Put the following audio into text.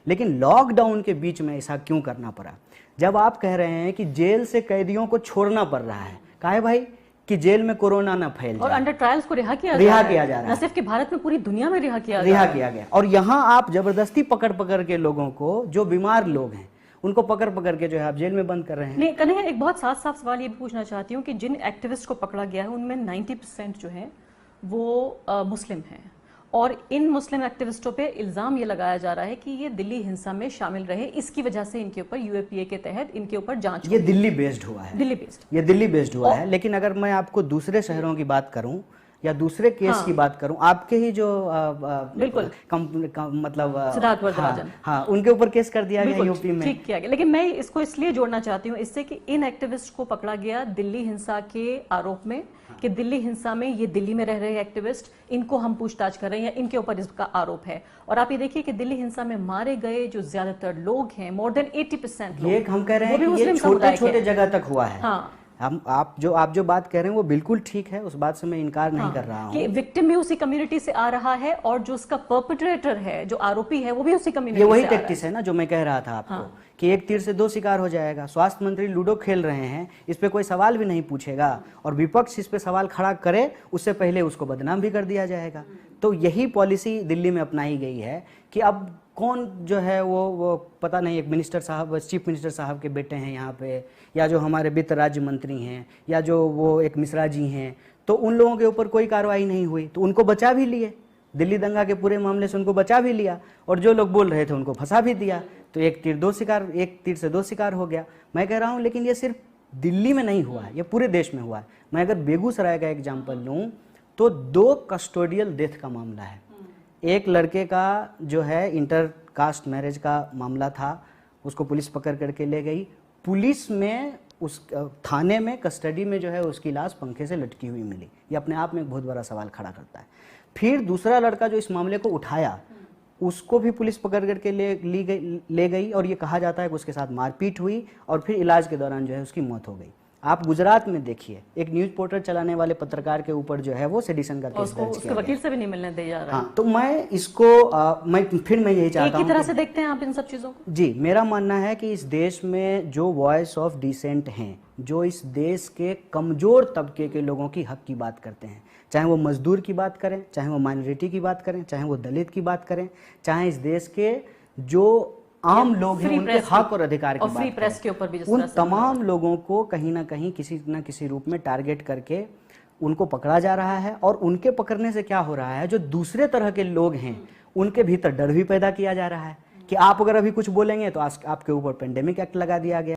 लेकिन लॉकडाउन के बीच में ऐसा क्यों करना पड़ा? जब आप कह रहे हैं कि जेल से कैदियों को छोड़ना पड़ रहा है, काहे भाई कि जेल में कोरोना ना फैल जाए, और अंडर ट्रायल्स को रिहा किया जा रहा है, न सिर्फ कि भारत में पूरी दुनिया में रिहा किया गया। और यहाँ आप जबरदस्ती पकड़ पकड़ के लोगों को, जो बीमार लोग हैं उनको पकड़ पकड़ के जो है आप जेल में बंद कर रहे हैं। नहीं कन्हैया, एक बहुत साफ सवाल ये भी पूछना चाहती हूँ कि जिन एक्टिविस्ट को पकड़ा गया है उनमें 90% जो है वो मुस्लिम हैं, और इन मुस्लिम एक्टिविस्टों पे इल्जाम ये लगाया जा रहा है कि ये दिल्ली हिंसा में शामिल रहे, इसकी वजह से इनके ऊपर यूएपीए के तहत इनके ऊपर जांच। ये दिल्ली बेस्ड हुआ है, ये दिल्ली बेस्ड हुआ है। लेकिन अगर मैं आपको दूसरे शहरों की बात करूं या दूसरे केस की बात करूं, आपके ही जो बिल्कुल मतलब सिद्धार्थ वरदराजन, हाँ, उनके ऊपर केस कर दिया गया यूपी में, ठीक किया गया। लेकिन मैं इसको इसलिए जोड़ना चाहती हूँ इससे कि इन एक्टिविस्ट को पकड़ा गया दिल्ली हिंसा के आरोप में, कि दिल्ली हिंसा में ये दिल्ली में रह रहे एक्टिविस्ट, इनको हम पूछताछ कर रहे हैं या इनके ऊपर इसका आरोप है। और आप ये देखिए कि दिल्ली हिंसा में मारे गए जो ज्यादातर लोग हैं, मोर देन 80% लोग, ये हम कह रहे हैं कि ये छोटे-छोटे जगह तक हुआ है। हाँ, आप जो बात कह रहे हैं वो बिल्कुल ठीक है, उस बात से मैं इनकार नहीं कर रहा हूँ कि विक्टिम भी उसी कम्युनिटी से आ रहा है और जो उसका परपेट्रेटर है, जो आरोपी है, वो भी उसी कम्युनिटी से आ रहा है। ये वही टैक्टिस है ना जो मैं कह रहा था आपको, कि एक तीर से दो शिकार हो जाएगा। स्वास्थ्य मंत्री लूडो खेल रहे हैं, इस पे कोई सवाल भी नहीं पूछेगा, और विपक्ष इस पे सवाल खड़ा करे उससे पहले उसको बदनाम भी कर दिया जाएगा। तो यही पॉलिसी दिल्ली में अपनाई गई है कि अब कौन जो है वो पता नहीं, एक मिनिस्टर साहब, चीफ मिनिस्टर साहब के बेटे हैं यहाँ पे, या जो हमारे वित्त राज्य मंत्री हैं, या जो वो एक मिश्रा जी हैं, तो उन लोगों के ऊपर कोई कार्रवाई नहीं हुई, तो उनको बचा भी लिए, दिल्ली दंगा के पूरे मामले से उनको बचा भी लिया, और जो लोग बोल रहे थे उनको फंसा भी दिया। तो एक तीर से दो शिकार हो गया। मैं कह रहा हूँ लेकिन ये सिर्फ दिल्ली में नहीं हुआ है, ये पूरे देश में हुआ है। मैं अगर बेगूसराय का एग्जाम्पल लूँ तो 2 कस्टोडियल डेथ का मामला है। एक लड़के का जो है इंटर कास्ट मैरिज का मामला था, उसको पुलिस पकड़ करके ले गई, पुलिस में उस थाने में कस्टडी में जो है उसकी लाश पंखे से लटकी हुई मिली। ये अपने आप में एक बहुत बड़ा सवाल खड़ा करता है। फिर दूसरा लड़का जो इस मामले को उठाया, उसको भी पुलिस पकड़ करके ले गई, और ये कहा जाता है कि उसके साथ मारपीट हुई और फिर इलाज के दौरान जो है उसकी मौत हो गई। आप गुजरात में देखिए, एक न्यूज पोर्टल चलाने वाले पत्रकार के ऊपर जो है वो सेडिशन का केस दर्ज किया, वकील से भी नहीं मिलने दिया जा रहा है। हाँ, तो मैं इसको मैं यही चाहता हूँ, एक ही तरह से देखते हैं आप इन सब चीजों को। जी, मेरा मानना है कि इस देश में जो वॉइस ऑफ डिसेंट हैं, जो इस देश के कमजोर तबके के लोगों की हक की बात करते हैं, चाहे वो मजदूर की बात करें, चाहे वो माइनॉरिटी की बात करें, चाहे वो दलित की बात करें, चाहे इस देश के जो आम लोग हैं उनके हक और अधिकार की बात प्रेस के ऊपर भी, उन तमाम लोगों को कहीं ना कहीं किसी न किसी रूप में टारगेट करके उनको पकड़ा जा रहा है। और उनके पकड़ने से क्या हो रहा है, जो दूसरे तरह के लोग हैं उनके भीतर डर भी पैदा किया जा रहा है कि आप अगर अभी कुछ बोलेंगे तो आपके ऊपर पेंडेमिक एक्ट लगा दिया गया।